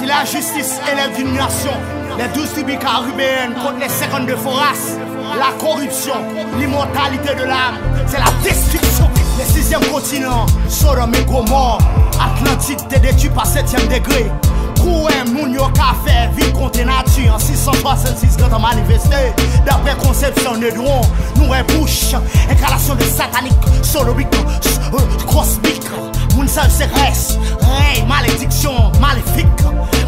Si la justice élève d'une nation, les 12 tribus caribéennes contre les 52 foraces, la corruption, l'immortalité de l'âme, c'est la destruction. Les 6e continent, Sodome et Gomorre, Atlantide t'es détruit par 7e degré. Koué moun yo ka fait ville contre nature en 666 quand on manifesté. D'après conception de droit, nous est bouche, incarnation de satanique, sodomique, cosmique. Moun sa c'est reste, malédiction, maléfique.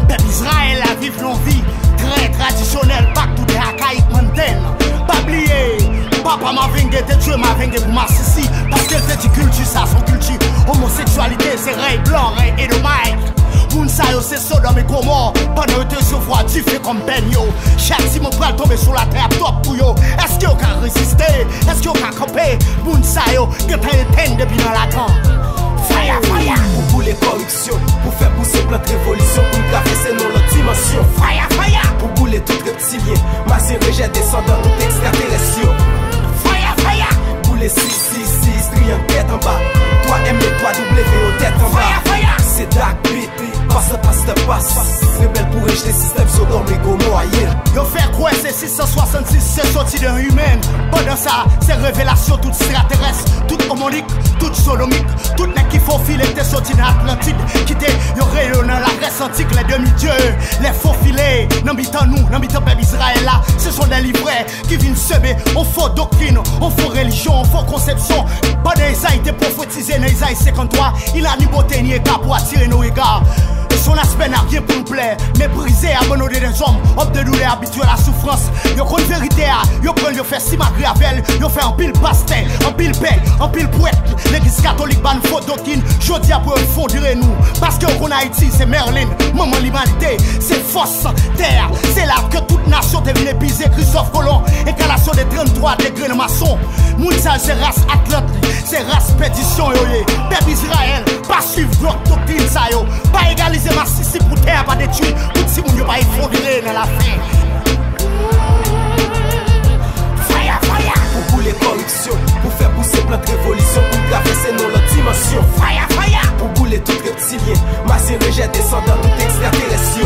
Peuple Israël a vivre nos vies très traditionnelles, pas tout des archaïques mondaines. Pas oublier, papa m'a vengé, Dieu m'a vengé pour ma sissi. Parce qu'elle fait du culture, ça son culture. Homosexualité, c'est rey blanc, rey et de Mike. Moun sa yo c'est Sodome et Gomorre. Pendant que tu vois tu fais comme Ben yo. Chaque si mon bras tomber sur la terre top pour yo. Est-ce qu'il y a résister? Est-ce qu'il y a camper? Moun sa yo, que t'as éteint depuis dans la temps. Fire, fire. Pour les corruptions, pour faire pousser plein de révolutions, pour nous traverser dans l'autre dimension. Fire, fire. Pour bouler tout reptilien, masser rejet descendant tout extraterrestre. Fire, fire. Pour les 666, triangle tête en bas. Toi M et toi W au tête en bas. Fire, fire. C'est dark beat, passe. Rebelle pour rejeter système Sodome et Gomorre. Yo fait quoi c'est 666, c'est sorti d'un humain. Pendant ça, c'est révélation toute extraterrestre, toute homonique, toute sodomique, toute n'est qui faut filer, t'es sorti d'Atlantide. Qui t'es, yo rayonne la Grèce antique, les demi-dieux, les faux filets. N'habitant nous, n'habitant peuple Israël là, ce sont des livrets qui viennent semer. On faux doctrine, on faux religion, on faux conception. Pendant ça, il était prophétisé dans Isaïe 53, il a ni beauté ni écart pour attirer nos regards. Et son aspect n'a rien pour nous plaire. Méprisé, abandonné des hommes, homme de douleur, habitué à la souffrance. Yo connaît vérité, yo prend, yo fait ciment gravel, yo fait un pile pastel, un pile paix, un pile pouette. L'église catholique ban faux doctrine, jodi a pour fondre nous. Parce que qu'on Haïti, c'est Merlin, maman l'humanité, c'est fausse terre. C'est là que toute nation devient épuisée. Christophe Colomb, incarnation des 33 degrés de maçon. Mounsa, c'est race Atlante, c'est race pétition, yo yé. Peuple Israël, pas suivre votre doctrine, ça yo. Pas égaliser ma sissi pour terre, pas détruire. Tout si moun yo pas effondrer dans la fin. Fire, fire. Pour bouler corruption, pour faire pousser plein de révolutions, pour traverser dans l'autre dimension. Fire, fire. Pour bouler tout reptilien, masser rejet descendant tout extraterrestre.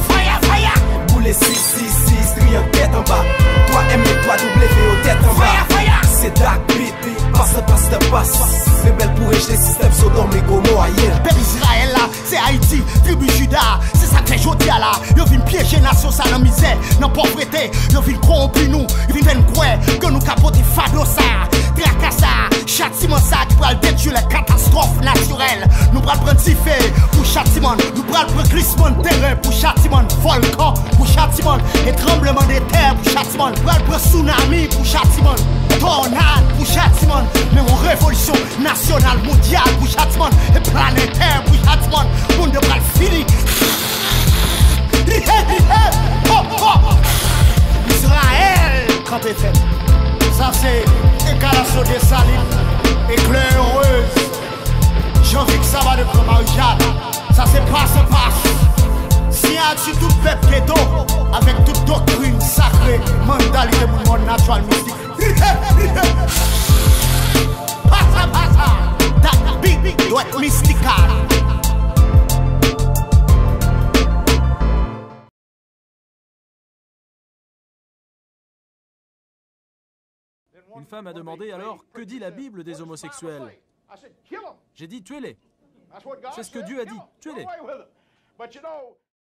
Fire, fire. Bouler 666, triangle tête en bas. Toi M et toi W au tête en bas. Fire, fire. C'est dark beat, passe. Rebelle pour rejeter système Sodome et Gomorre. Peuple Israël là, c'est Haïti, tribu Juda. C'est ça que je dis là. Yo vin piéger nation ça dans misère, dans pauvreté. Yo vin corrompu nous, yo vin croire que nous capoter fado ça. Tracassa, châtiment ça qui va détruire les catastrophes naturelles. Nous pral prendre tifé pour châtiment, nous pral prendre glissement de terrain pour châtiment, volcan pour châtiment, et tremblement de terre pour châtiment, pral prendre tsunami pour châtiment, tornade pour châtiment, mais une révolution nationale mondiale pour châtiment, et planétaire pour châtiment, monde de pral fini. Israël, quand t'es fait. Ça c'est incarnation des salines, éclair heureuse. Jean-Vic ça va de Marie-Jeanne. Ça c'est passe. Si tu tout peuple ghetto, avec toute doctrine sacrée, mentalité pour le monde naturel mystique. Passa. That beat doit être mystical. Une femme a demandé alors, que dit la Bible des homosexuels? J'ai dit, tuez-les. C'est ce que Dieu a dit, tuez-les.